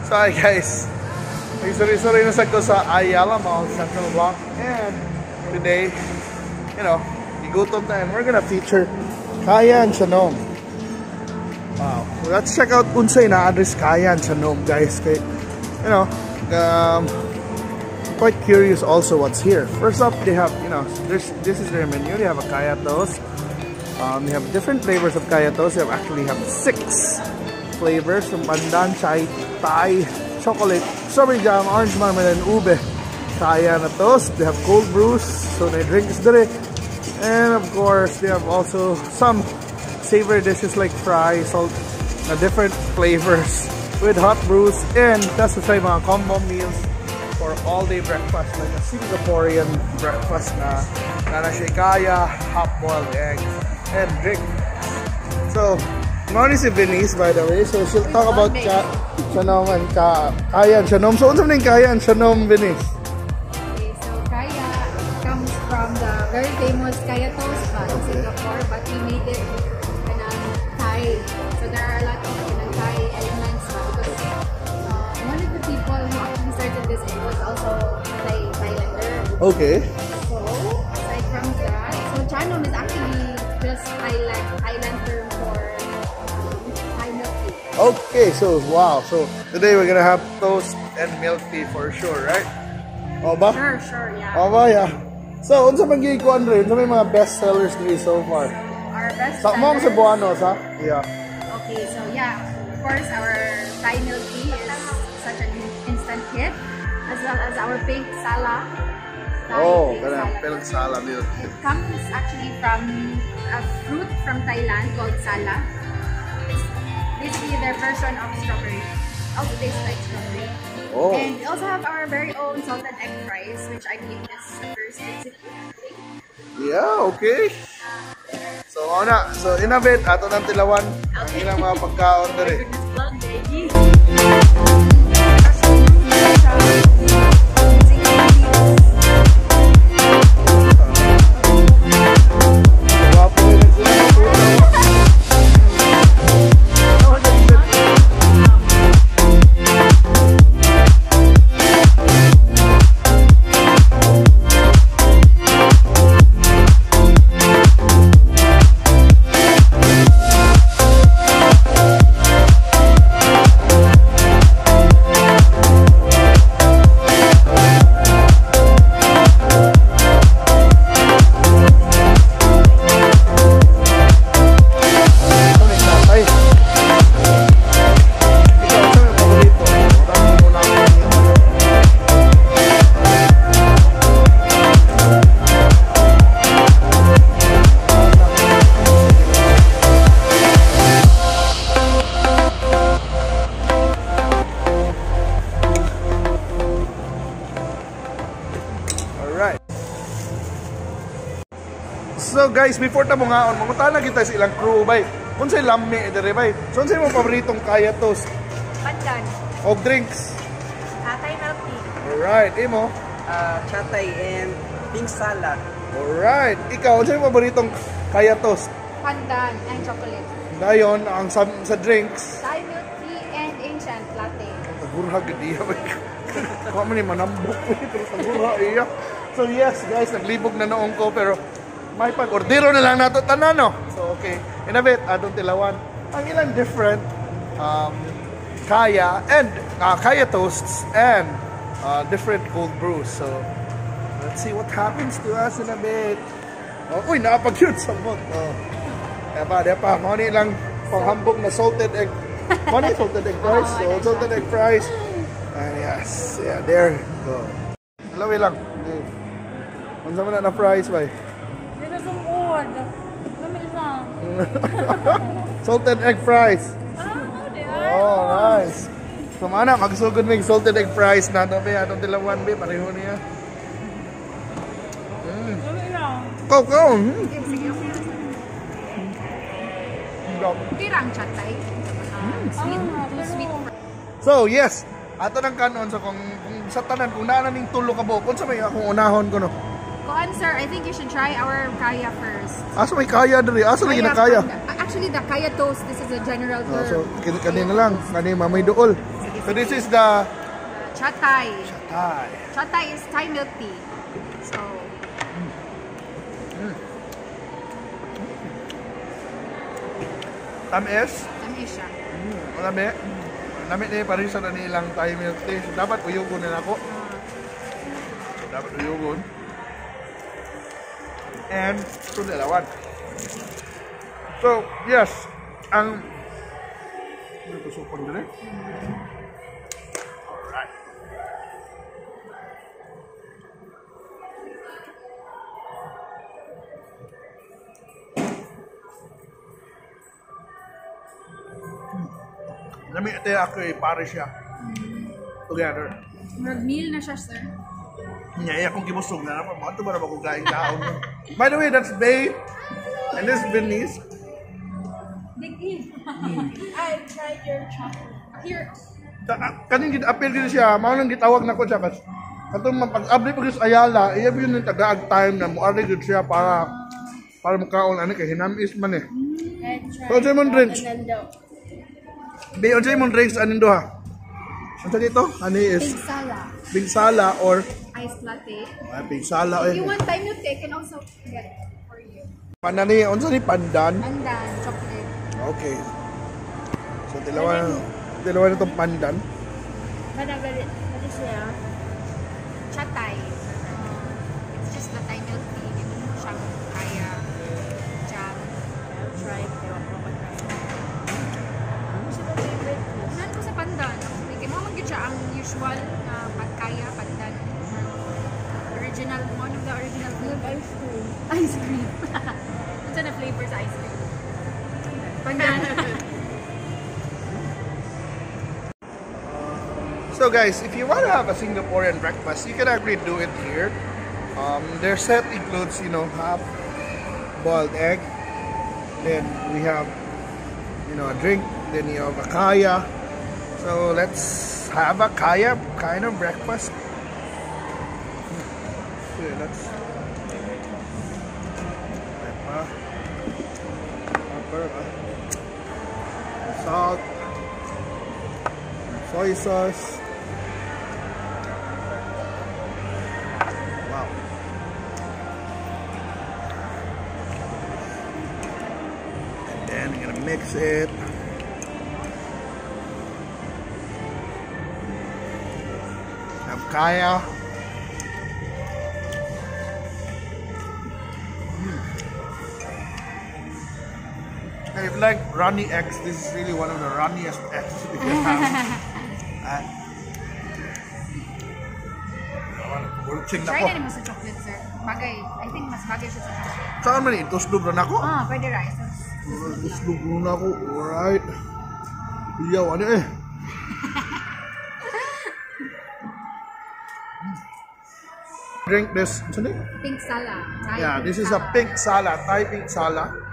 So hi guys, sorry na ko sa Ayala Malls Central Bloc, and today, igutom na, and we're gonna feature Kaya and Chanom. Wow, so let's check out unsay na address Kaya and Chanom, guys. Kay, quite curious also what's here. First up, they have, this is their menu. They have a Kaya Toast. They have different flavors of Kaya Toast. They actually have 6 flavors from pandan, chai, Thai, chocolate, strawberry jam, orange marmalade, and ube. Kaya na toast. They have cold brews, so they drink is dire. And of course, they have also some savory dishes like fries, salt, different flavors with hot brews. And that's the same mga combo meals for all-day breakfast, like a Singaporean breakfast na siya kaya, half-boiled eggs, and drink. So, Moni si Venice, by the way, so she'll talk about Chanom and Kaya and Chanom. So, what's happening Kaya and Chanom, Venice? Okay, so Kaya comes from the very famous Kaya Toast in Singapore, but we made it in Thai. So, there are a lot of Thai elements because one of the people who actually started this was also a Thailander. Okay. So, aside from that, so Chanom is actually just Thailand term for Thai milk tea. Okay, so wow, so today we're gonna have toast and milk tea for sure, right? Oba? Sure, yeah. Oba, yeah. So, unsa man gyud ko Andre? Unsa may mga best sellers diri so far? Our best Sa mga Cebuanos, ha? Yeah. Okay, so yeah, of course our Thai milk tea is such an instant hit, as well as our pink sala. Pink sala milk. It comes actually from a fruit from Thailand called sala. It's basically their version of strawberry. Also tastes like strawberry. Oh. And we also have our very own salted egg fries, which I believe is the first in Cebu. Yeah, okay. So, so in a bit, ato ng tilawan ang ilang mga pagkaon diri. So guys, before ta mo ngaon, mangutana kita sa ilang crew bay. Unsay lami dire bay? So unsay mo paboritong Kaya Toast? Pandan. Og drinks? Thai milk tea. Alright, imo? Chatay and pink salad. Alright, ikaw unsay mo paboritong Kaya Toast? Pandan and chocolate. Dayon ang sa drinks. Thai milk tea and ancient latte. Tagurha gid iya bay. Ko man ni manambok pero tagurha iya. So yes guys, naglibog na noong ko pero may pag-ordero na lang nato tanan, no? So, okay. In a bit, atong tilawan ang ilang different Kaya and Kaya Toasts and different cold brews. So, let's see what happens to us in a bit. Uy, nakapag-cute sa mot. Depa. Mani lang panghambog na salted egg. Mani salted egg fries. So, salted egg fries. And yes. Yeah, there you go. Alawi lang. Unsa man na fries, bay? Salted egg fries. Oh, nice. So, mana, magsugod may salted egg fries na ito, be. Atong tilawan, be. Pareho niya. Go. Tirang chatay. Sweet. So, yes. Ato ng kanon. So, kung sa tanan, kung naanan ng tulo ka bo, kung sa may akong unahon ko, no? Kuan sir, I think you should try our Kaya first. Asa may Kaya diri? Asa lagi na Kaya? Actually, the Kaya Toast, this is a general term. So, kanina lang. Kanina mamay dool. Sige. So this is the Chatay. Thai. Chatay is Thai milk tea. So, Tamis. tamis siya. Malami. Malami na yung parisa na nilang Thai milk tea. So, dapat uyugon na ako. Dapat uyugon. And ito dalawan. So, yes. Ang... Ano ito supon din eh? Alright. Nami ito ako eh, pare siya. Together. Meal na siya, sir. Nyaya akong gibusog na naman. Mga ito ba na magkukain kaon? By the way, that's Babe. And this is Venice. I tried your chocolate. Here. Kaning appeal din siya, mao nang gitawag na ko siya kasi katong mapag-abli pag sa Ayala, iya yun yung tagaag time na moari gud siya para makaon ani kay hinamis man eh. So Simon drinks. Be on Simon drinks anin do ha. Ano dito? Ani is Big sala. Big sala or Iced latte. big sala If eh. you want Thai milk tea, I can also get it for you. Panani unsa ni pandan? Pandan, chocolate. Okay. So dalawa na itong pandan. What is it? Chatay. It's just the Thai milk tea. Ito mo siyang kaya jam. I'll try it. Nan ko sa pandan. Hindi mo mag siya ang usual na kaya pandan. Original, one of the original food. Ice cream. Ice cream. Ito na flavor sa ice cream. Pandan. So guys, if you want to have a Singaporean breakfast, you can actually do it here. Their set includes, you know, half boiled egg. Then we have, you know, a drink. Then you have a Kaya. So let's have a Kaya kind of breakfast. Okay, let's pepper, salt, soy sauce. Wow. And then I'm gonna mix it. Have Kaya. If you like runny eggs, this is really one of the runniest eggs you can have. Try na naman sa chocolate, sir. Bagay. I think mas bagay siya sa chocolate. Saan man ito? Tuslog na ako? Pwede rice. Tuslog na ako. Alright. Iyaw, ano eh? Drink this. Pink sala. Yeah, this is a pink sala. Thai pink sala.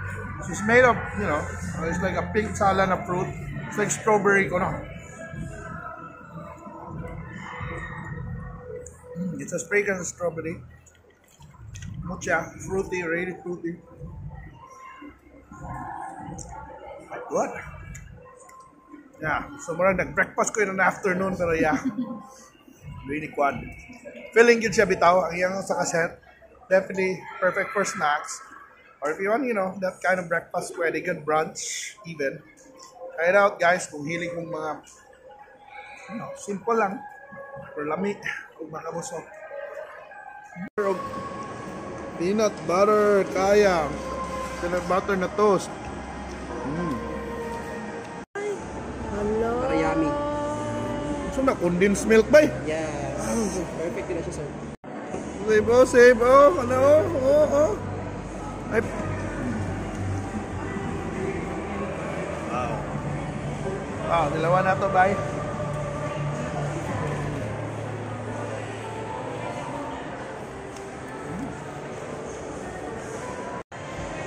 It's made of, you know, it's like a pink sala na fruit. It's like strawberry ko, no? It's a fragrant strawberry. Mucha, fruity, really fruity. Good. Yeah, so marang nag-breakfast ko in the afternoon, pero yeah. Really quad. Feeling good siya bitaw, ang iyang sa kaset. Definitely perfect for snacks. Or if you want, you know, that kind of breakfast, pwede good brunch, even. Try it out, guys, kung hilig mong mga, you know, simple lang. Or lami, kung makabusok. Peanut butter, Kaya. Peanut butter na toast. Hello. Para yummy. So na, condensed milk ba? Yes. Perfect na siya, sir. Save, oh, save, oh, ano, oh. Ay. Wow, dalawa na to, bye.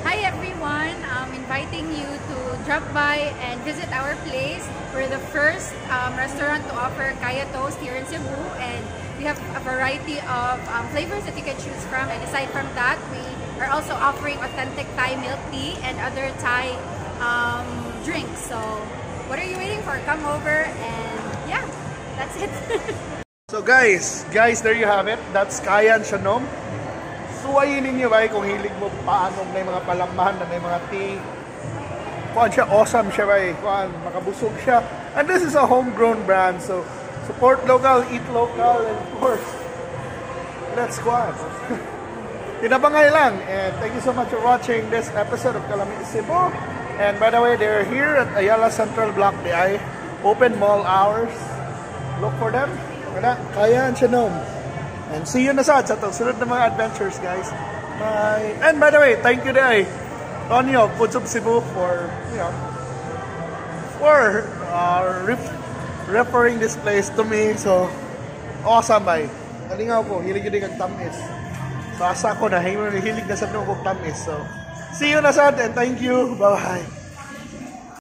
Hi everyone, I'm inviting you to drop by and visit our place. We're the first restaurant to offer Kaya Toast here in Cebu, and we have a variety of flavors that you can choose from. And aside from that, we are also offering authentic Thai milk tea and other Thai drinks. So what are you waiting for? Come over and yeah. that's it. So guys, there you have it. That's Kaya and Chanom. Suwayin ninyo ba kung hilig mo paano may mga palaman na may mga tea. Kuan siya, awesome siya ba kuan, makabusog siya. And this is a homegrown brand, so support local, eat local, and of course, let's kuan. Tinabangay lang. And thank you so much for watching this episode of Kalami, Cebu. And by the way, they're here at Ayala Central Bloc. They are open mall hours. Look for them. Kaya and Chanom. And see you na sa sunod na mga adventures, guys. Bye. And by the way, thank you to Tonyo, Foods of Cebu for, referring this place to me. So, awesome, bye. Nalingaw ko, hilig yun ang tamis. So, asa ko na, hilig na sa nung tamis. So, see you na sa and thank you. Bye-bye.